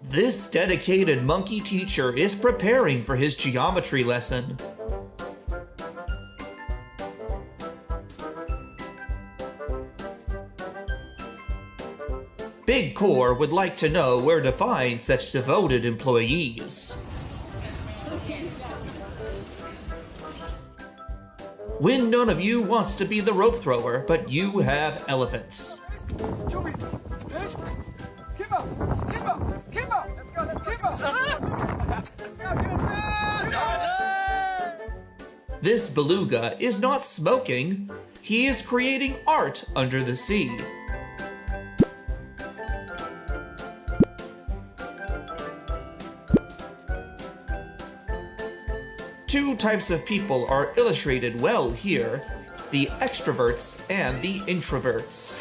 This dedicated monkey teacher is preparing for his geometry lesson. Big Core would like to know where to find such devoted employees. When none of you wants to be the rope thrower, but you have elephants. This beluga is not smoking, he is creating art under the sea. Two types of people are illustrated well here, the extroverts and the introverts.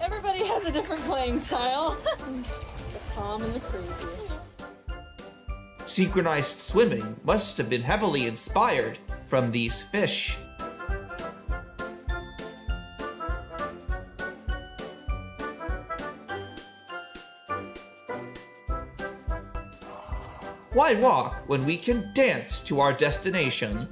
Everybody has a different playing style. The calm and the crazy. Synchronized swimming must have been heavily inspired from these fish. Why walk when we can dance to our destination?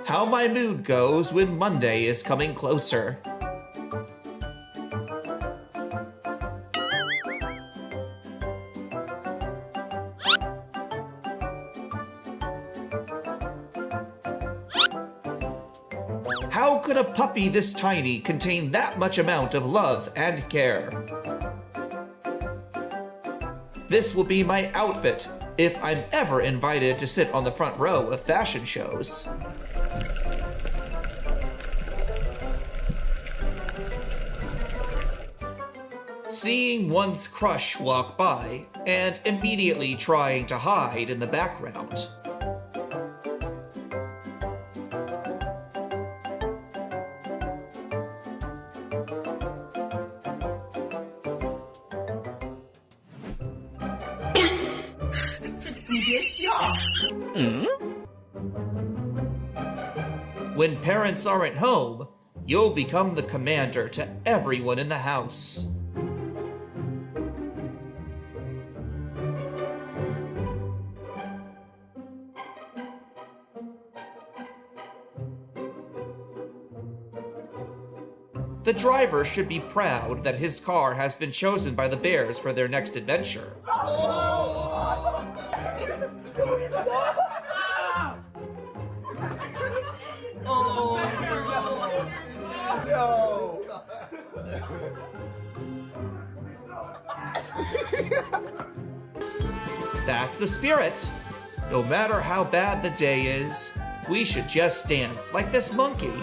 How my mood goes when Monday is coming closer. How could a puppy this tiny contain that much amount of love and care? This will be my outfit if I'm ever invited to sit on the front row of fashion shows. Seeing one's crush walk by and immediately trying to hide in the background. When parents aren't home, you'll become the commander to everyone in the house. The driver should be proud that his car has been chosen by the bears for their next adventure. That's the spirit. No matter how bad the day is, we should just dance like this monkey.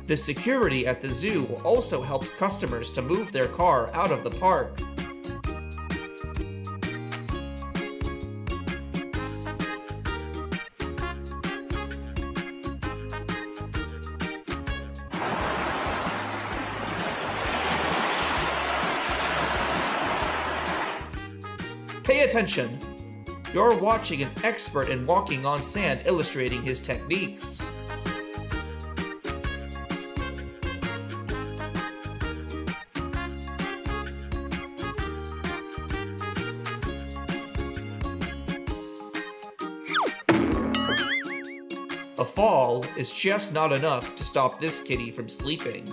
The security at the zoo also helped customers to move their car out of the park. Pay attention! You're watching an expert in walking on sand illustrating his techniques. A fall is just not enough to stop this kitty from sleeping.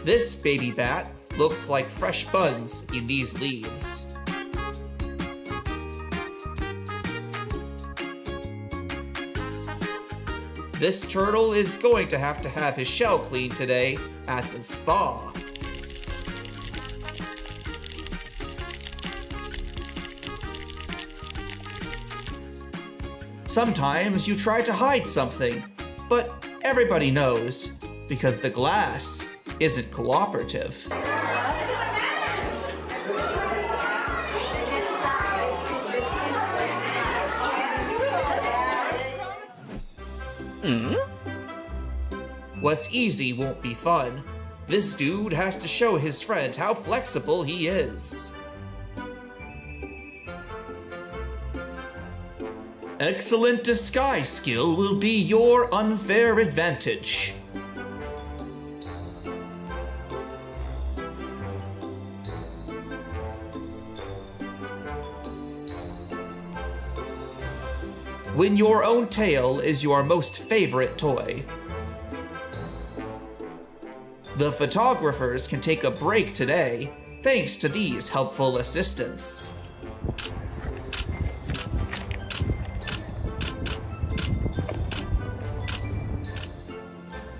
This baby bat looks like fresh buns in these leaves. This turtle is going to have his shell cleaned today at the spa. Sometimes you try to hide something, but everybody knows because the glass isn't cooperative. What's easy won't be fun. This dude has to show his friend how flexible he is. Excellent disguise skill will be your unfair advantage. Win your own tail is your most favorite toy. The photographers can take a break today thanks to these helpful assistants.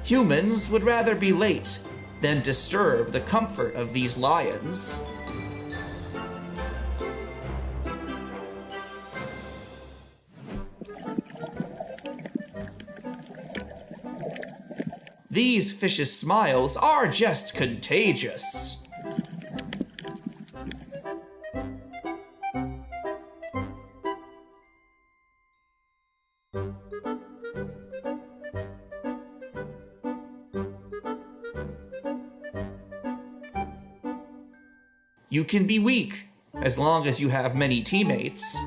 Humans would rather be late than disturb the comfort of these lions. These fish's smiles are just contagious. You can be weak as long as you have many teammates.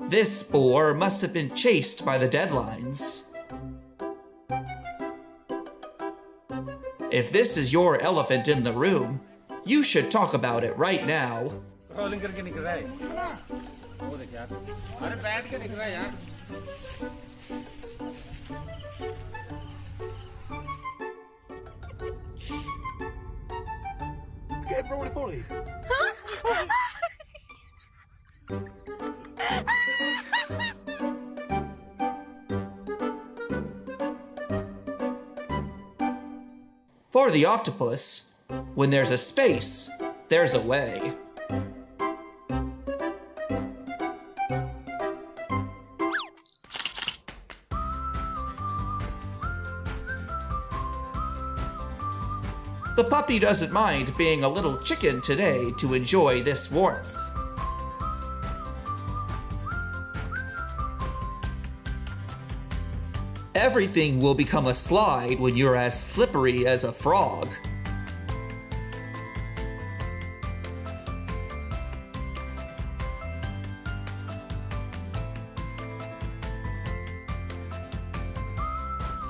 This boar must have been chased by the deadlines. If this is your elephant in the room, you should talk about it right now. For the octopus, when there's a space, there's a way. The puppy doesn't mind being a little chicken today to enjoy this warmth. Everything will become a slide when you're as slippery as a frog.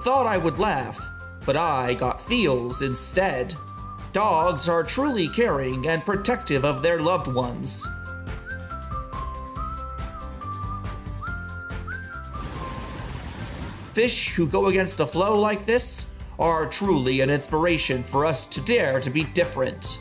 Thought I would laugh, but I got feels instead. Dogs are truly caring and protective of their loved ones. Fish who go against the flow like this are truly an inspiration for us to dare to be different.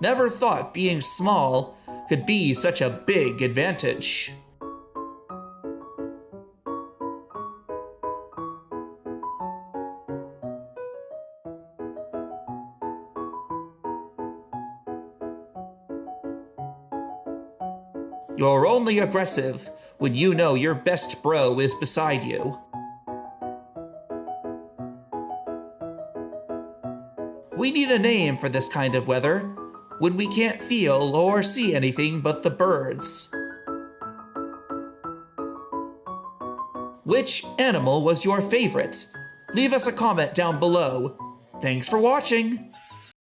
Never thought being small could be such a big advantage. You're only aggressive when you know your best bro is beside you. We need a name for this kind of weather, when we can't feel or see anything but the birds. Which animal was your favorite? Leave us a comment down below. Thanks for watching!